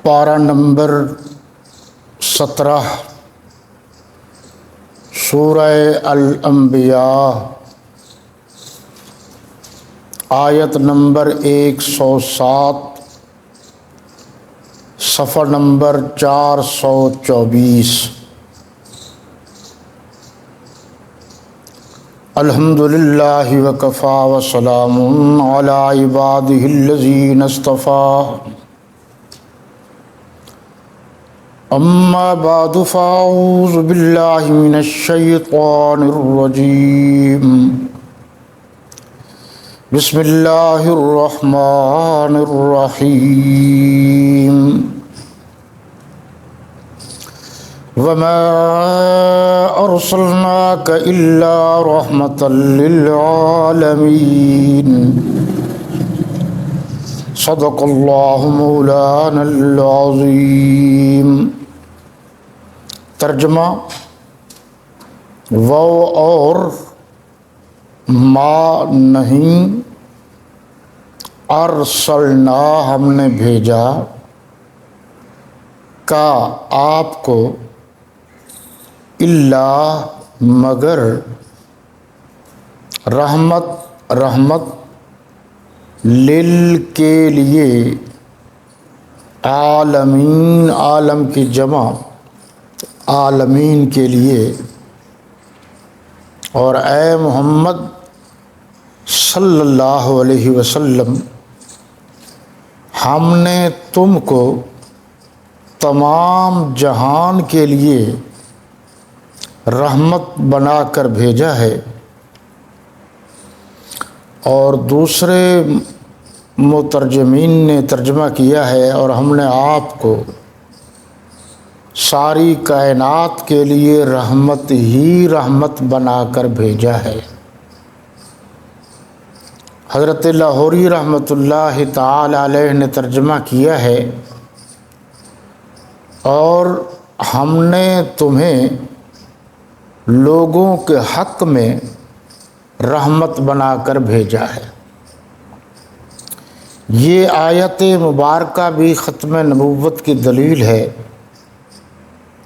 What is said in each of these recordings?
پارہ نمبر 17 سورہ الانبیاء آیت نمبر 107 صفحہ نمبر 424۔ الحمدللہ وکفی وسلام علی عبادہ الذین اصطفی، اما بعد فاعوذ باللہ من الشیطان الرجیم، بسم اللہ الرحمن الرحیم۔ وما ارسلناک الا رحمۃ للعالمین، صدق اللہ مولانا العظیم۔ ترجمہ: وہ اور ما نہیں، ارسلنا ہم نے بھیجا، کا آپ کو، الا مگر، رحمت لل کے لیے، عالمین عالم کی جمع، عالمین کے لیے، اور اے محمد صلی اللہ علیہ وسلم ہم نے تم کو تمام جہان کے لیے رحمت بنا کر بھیجا ہے۔ اور دوسرے مترجمین نے ترجمہ کیا ہے، اور ہم نے آپ کو ساری کائنات کے لیے رحمت ہی رحمت بنا کر بھیجا ہے۔ حضرت لاہوری رحمۃ اللہ تعالی علیہ نے ترجمہ کیا ہے، اور ہم نے تمہیں لوگوں کے حق میں رحمت بنا کر بھیجا ہے۔ یہ آیت مبارکہ بھی ختم نبوت کی دلیل ہے۔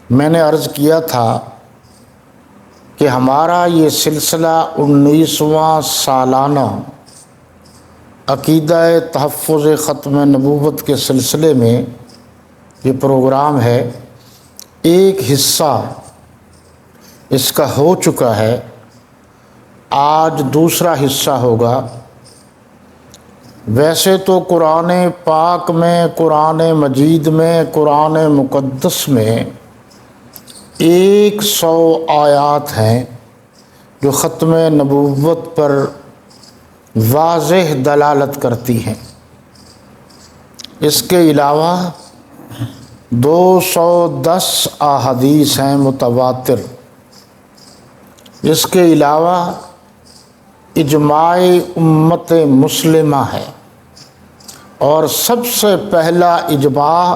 میں نے عرض کیا تھا کہ ہمارا یہ سلسلہ 19واں سالانہ عقیدہ تحفظ ختم نبوت کے سلسلے میں یہ پروگرام ہے۔ ایک حصہ اس کا ہو چکا ہے، آج دوسرا حصہ ہوگا۔ ویسے تو قرآن پاک میں، قرآن مجید میں، قرآن مقدس میں 100 آیات ہیں جو ختم نبوت پر واضح دلالت کرتی ہیں۔ اس کے علاوہ 210 احادیث ہیں متواتر۔ اس کے علاوہ اجماع امت مسلمہ ہے، اور سب سے پہلا اجماع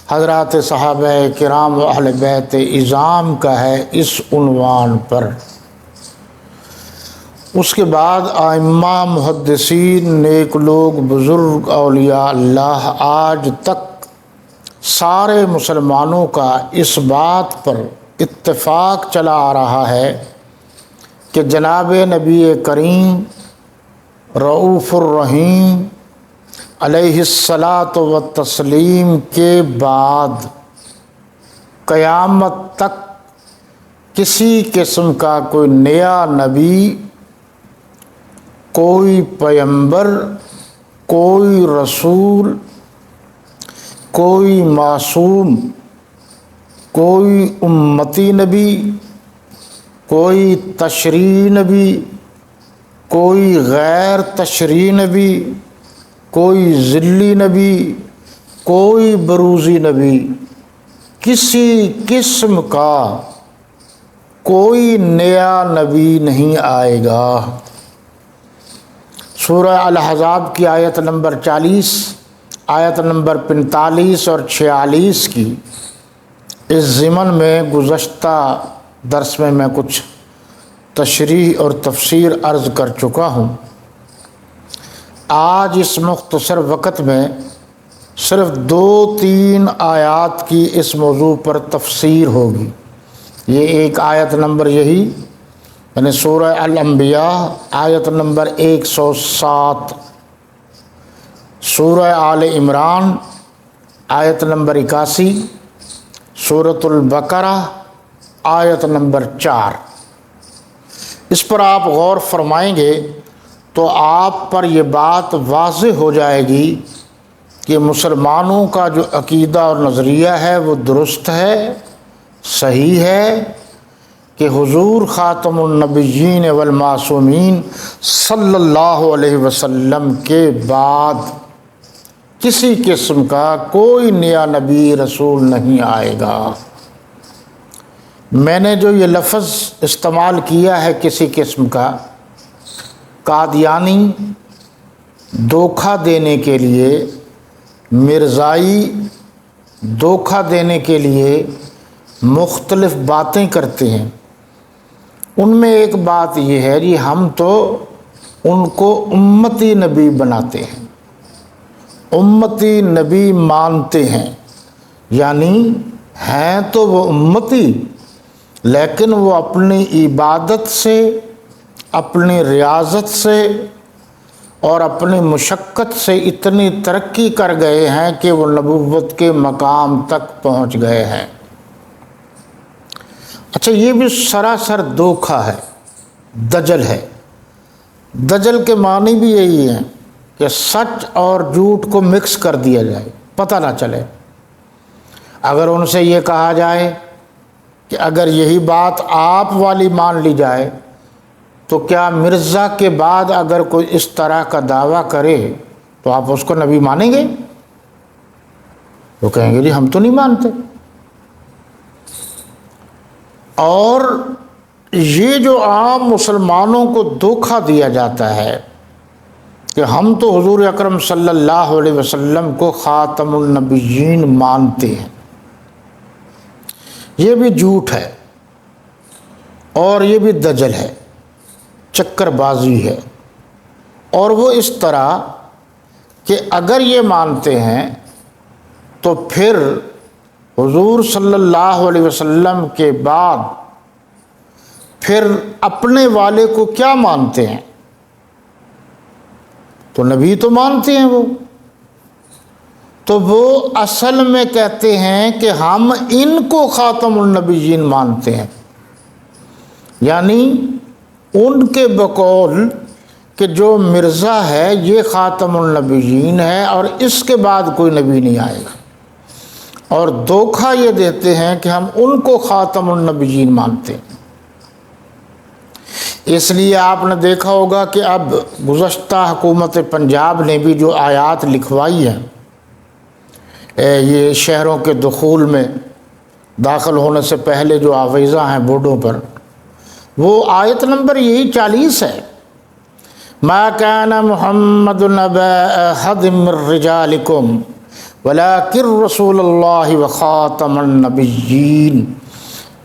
حضرات صحابہ کرام و اہل بیت اعظام کا ہے اس عنوان پر۔ اس کے بعد ائمہ، محدثین، نیک لوگ، بزرگ، اولیاء اللہ، آج تک سارے مسلمانوں کا اس بات پر اتفاق چلا آ رہا ہے کہ جناب نبی کریم رؤوف الرحیم علیہ الصلاۃ والتسلیم کے بعد قیامت تک کسی قسم کا کوئی نیا نبی، کوئی پیغمبر، کوئی رسول، کوئی معصوم، کوئی امتی نبی، کوئی تشریعی نبی، کوئی غیر تشریعی نبی، کوئی ذلی نبی، کوئی بروزی نبی، کسی قسم کا کوئی نیا نبی نہیں آئے گا۔ سورہ الاحزاب کی آیت نمبر 40، آیت نمبر 45 اور 46 کی اس ضمن میں گزشتہ درس میں کچھ تشریح اور تفسیر عرض کر چکا ہوں۔ آج اس مختصر وقت میں صرف 2-3 آیات کی اس موضوع پر تفسیر ہوگی۔ یہ ایک آیت نمبر یہی یعنی سورہ الانبیاء آیت نمبر 107، سورہ آل عمران آیت نمبر 81، سورۃ البقرہ آیت نمبر 4۔ اس پر آپ غور فرمائیں گے تو آپ پر یہ بات واضح ہو جائے گی کہ مسلمانوں کا جو عقیدہ اور نظریہ ہے وہ درست ہے، صحیح ہے کہ حضور خاتم النبیین والمعصومین صلی اللہ علیہ وسلم کے بعد کسی قسم کا کوئی نیا نبی رسول نہیں آئے گا۔ میں نے جو یہ لفظ استعمال کیا ہے کسی قسم کا، قادیانی دھوکہ دینے کے لیے، مرزائی دھوکہ دینے کے لیے مختلف باتیں کرتے ہیں۔ ان میں ایک بات یہ ہے کہ ہم تو ان کو امتی نبی بناتے ہیں، امتی نبی مانتے ہیں، یعنی ہیں تو وہ امتی لیکن وہ اپنی عبادت سے، اپنی ریاضت سے اور اپنی مشقت سے اتنی ترقی کر گئے ہیں کہ وہ نبوت کے مقام تک پہنچ گئے ہیں۔ اچھا، یہ بھی سراسر دھوکہ ہے، دجل ہے۔ دجل کے معنی بھی یہی ہیں کہ سچ اور جھوٹ کو مکس کر دیا جائے، پتہ نہ چلے۔ اگر ان سے یہ کہا جائے کہ اگر یہی بات آپ والی مان لی جائے تو کیا مرزا کے بعد اگر کوئی اس طرح کا دعویٰ کرے تو آپ اس کو نبی مانیں گے؟ وہ کہیں گے جی ہم تو نہیں مانتے۔ اور یہ جو عام مسلمانوں کو دھوکہ دیا جاتا ہے کہ ہم تو حضور اکرم صلی اللہ علیہ وسلم کو خاتم النبیین مانتے ہیں، یہ بھی جھوٹ ہے اور یہ بھی دجل ہے، چکر بازی ہے۔ اور وہ اس طرح کہ اگر یہ مانتے ہیں تو پھر حضور صلی اللہ علیہ وسلم کے بعد پھر اپنے والے کو کیا مانتے ہیں؟ تو نبی تو مانتے ہیں وہ، تو وہ اصل میں کہتے ہیں کہ ہم ان کو خاتم النبیین مانتے ہیں، یعنی ان کے بقول کہ جو مرزا ہے یہ خاتم النبیین ہے اور اس کے بعد کوئی نبی نہیں آئے گا، اور دھوکہ یہ دیتے ہیں کہ ہم ان کو خاتم النبیین مانتے ہیں۔ اس لیے آپ نے دیکھا ہوگا کہ اب گزشتہ حکومت پنجاب نے بھی جو آیات لکھوائی ہیں یہ شہروں کے دخول میں داخل ہونے سے پہلے جو آویزاں ہیں بورڈوں پر، وہ آیت نمبر یہی 40 ہے، ما کان محمد نبا احد من رجالکم ولکن رسول اللہ وخاتم النبیین۔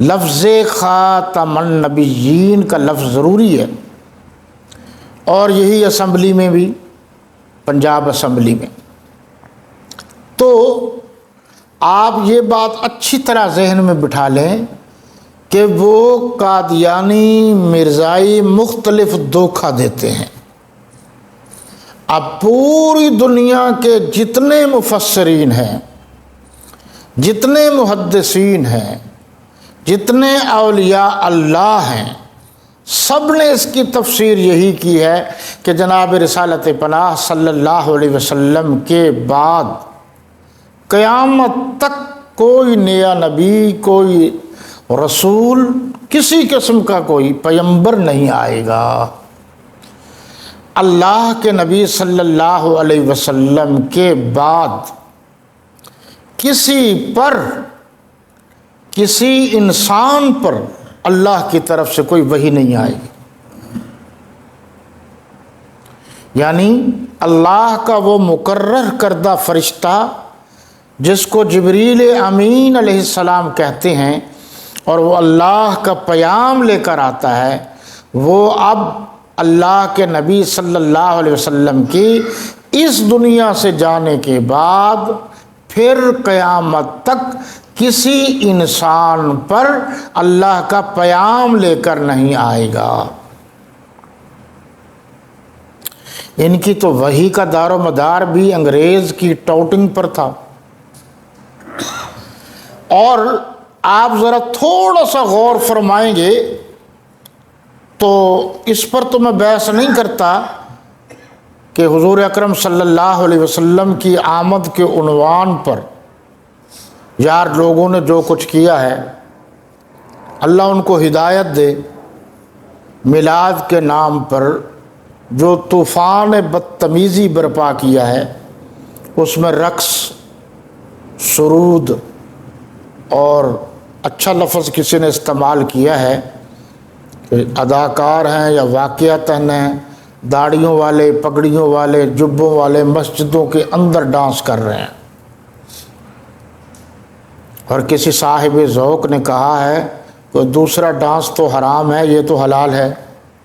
لفظ خاتم النبیین کا لفظ ضروری ہے، اور یہی اسمبلی میں بھی، پنجاب اسمبلی میں۔ تو آپ یہ بات اچھی طرح ذہن میں بٹھا لیں کہ وہ قادیانی مرزائی مختلف دھوکہ دیتے ہیں۔ اب پوری دنیا کے جتنے مفسرین ہیں، جتنے محدثین ہیں، جتنے اولیاء اللہ ہیں، سب نے اس کی تفسیر یہی کی ہے کہ جناب رسالت پناہ صلی اللہ علیہ وسلم کے بعد قیامت تک کوئی نیا نبی، کوئی رسول، کسی قسم کا کوئی پیغمبر نہیں آئے گا۔ اللہ کے نبی صلی اللہ علیہ وسلم کے بعد کسی پر، کسی انسان پر اللہ کی طرف سے کوئی وحی نہیں آئے گی، یعنی اللہ کا وہ مقرر کردہ فرشتہ جس کو جبریل امین علیہ السلام کہتے ہیں اور وہ اللہ کا پیام لے کر آتا ہے، وہ اب اللہ کے نبی صلی اللہ علیہ وسلم کی اس دنیا سے جانے کے بعد پھر قیامت تک کسی انسان پر اللہ کا پیام لے کر نہیں آئے گا۔ ان کی تو وحی کا دار و مدار بھی انگریز کی ٹاؤٹنگ پر تھا۔ اور آپ ذرا تھوڑا سا غور فرمائیں گے تو اس پر تو میں بحث نہیں کرتا کہ حضور اکرم صلی اللہ علیہ وسلم کی آمد کے عنوان پر یار لوگوں نے جو کچھ کیا ہے، اللہ ان کو ہدایت دے، میلاد کے نام پر جو طوفان بدتمیزی برپا کیا ہے، اس میں رقص، سرود اور اچھا لفظ کسی نے استعمال کیا ہے کہ اداکار ہیں یا واقعتاً ہیں، داڑھیوں والے، پگڑیوں والے، جبوں والے مسجدوں کے اندر ڈانس کر رہے ہیں۔ اور کسی صاحب ذوق نے کہا ہے کہ دوسرا ڈانس تو حرام ہے، یہ تو حلال ہے،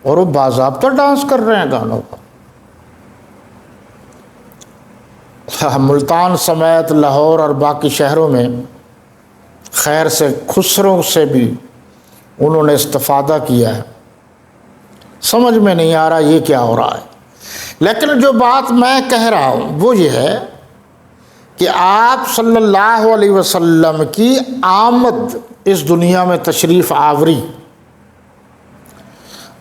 اور وہ باضابطہ ڈانس کر رہے ہیں گانوں پر۔ ملتان سمیت لاہور اور باقی شہروں میں خیر سے خسروں سے بھی انہوں نے استفادہ کیا ہے۔ سمجھ میں نہیں آ رہا یہ کیا ہو رہا ہے، لیکن جو بات میں کہہ رہا ہوں وہ یہ ہے کہ آپ صلی اللہ علیہ وسلم کی آمد اس دنیا میں تشریف آوری،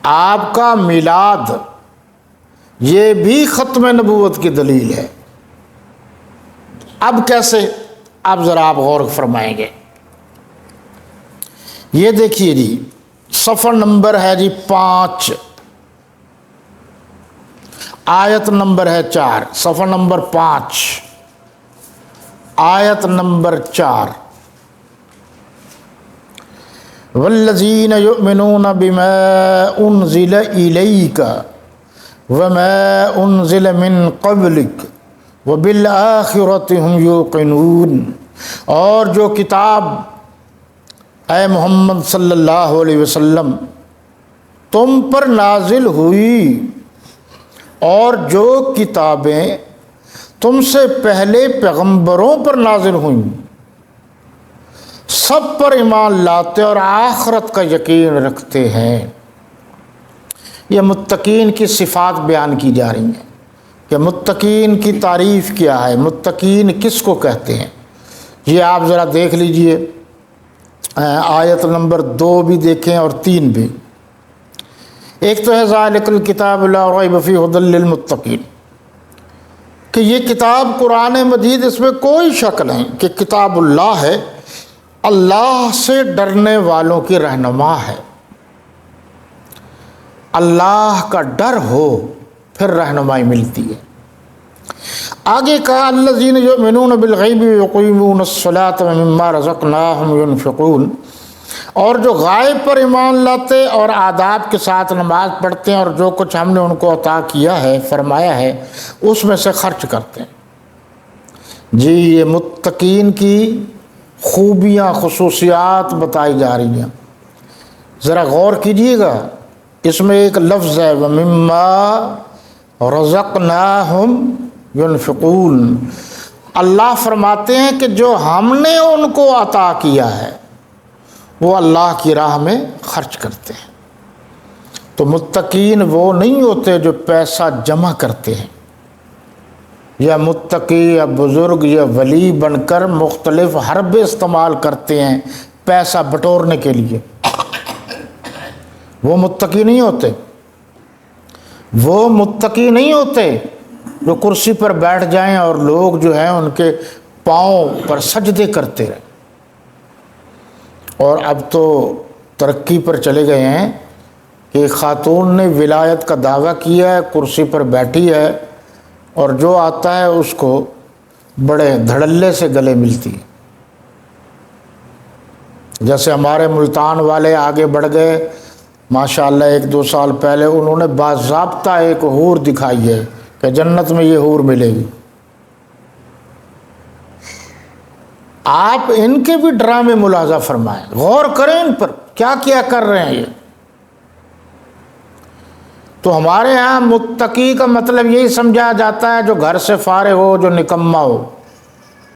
آپ کا میلاد، یہ بھی ختم نبوت کی دلیل ہے۔ اب کیسے؟ اب ذرا آپ غور فرمائیں گے۔ یہ دیکھیے جی، صفحہ نمبر ہے جی 5، آیت نمبر ہے 4، صفحہ نمبر 5، آیت نمبر 4۔ والذین یؤمنون بما انزل الیک وما انزل من قبلک وبالآخرۃ ہم یوقنون، اور جو کتاب اے محمد صلی اللہ علیہ وسلم تم پر نازل ہوئی، اور جو کتابیں تم سے پہلے پیغمبروں پر نازل ہوئیں، سب پر ایمان لاتے اور آخرت کا یقین رکھتے ہیں۔ یہ متقین کی صفات بیان کی جا رہی ہیں کہ متقین کی تعریف کیا ہے، متقین کس کو کہتے ہیں۔ یہ آپ ذرا دیکھ لیجئے، آیت نمبر 2 بھی دیکھیں اور 3 بھی۔ ایک تو ہے ذالک الکتاب لا ریب فیہ ھدی للمتقین، کہ یہ کتاب قرآن مجید، اس میں کوئی شک نہیں کہ کتاب اللہ ہے، اللہ سے ڈرنے والوں کی رہنما ہے۔ اللہ کا ڈر ہو پھر رہنمائی ملتی ہے۔ آگے کہا الذین یؤمنون بالغیب ویقیمون الصلاۃ ومما رزقناہم ینفقون، اور جو غائب پر ایمان لاتے اور آداب کے ساتھ نماز پڑھتے ہیں، اور جو کچھ ہم نے ان کو عطا کیا ہے، فرمایا ہے، اس میں سے خرچ کرتے ہیں۔ جی یہ متقین کی خوبیاں، خصوصیات بتائی جا رہی ہیں، ذرا غور کیجیے گا۔ اس میں ایک لفظ ہے وَمِمَّا رَزَقْنَاهُمْ يُنْفِقُونَ، اللہ فرماتے ہیں کہ جو ہم نے ان کو عطا کیا ہے وہ اللہ کی راہ میں خرچ کرتے ہیں۔ تو متقین وہ نہیں ہوتے جو پیسہ جمع کرتے ہیں، یا متقی یا بزرگ یا ولی بن کر مختلف حربے استعمال کرتے ہیں پیسہ بٹورنے کے لیے، وہ متقی نہیں ہوتے۔ وہ متقی نہیں ہوتے جو کرسی پر بیٹھ جائیں اور لوگ جو ہیں ان کے پاؤں پر سجدے کرتے رہیں۔ اور اب تو ترقی پر چلے گئے ہیں کہ ایک خاتون نے ولایت کا دعویٰ کیا ہے، کرسی پر بیٹھی ہے، اور جو آتا ہے اس کو بڑے دھڑلے سے گلے ملتی ہے۔ جیسے ہمارے ملتان والے آگے بڑھ گئے ماشاءاللہ، 1-2 سال پہلے انہوں نے باضابطہ ایک حور دکھائی ہے کہ جنت میں یہ حور ملے گی۔ آپ ان کے بھی ڈرامے ملاحظہ فرمائیں، غور کریں ان پر کیا کیا کر رہے ہیں یہ۔ تو ہمارے ہاں متقی کا مطلب یہی سمجھا جاتا ہے جو گھر سے فارغ ہو، جو نکما ہو،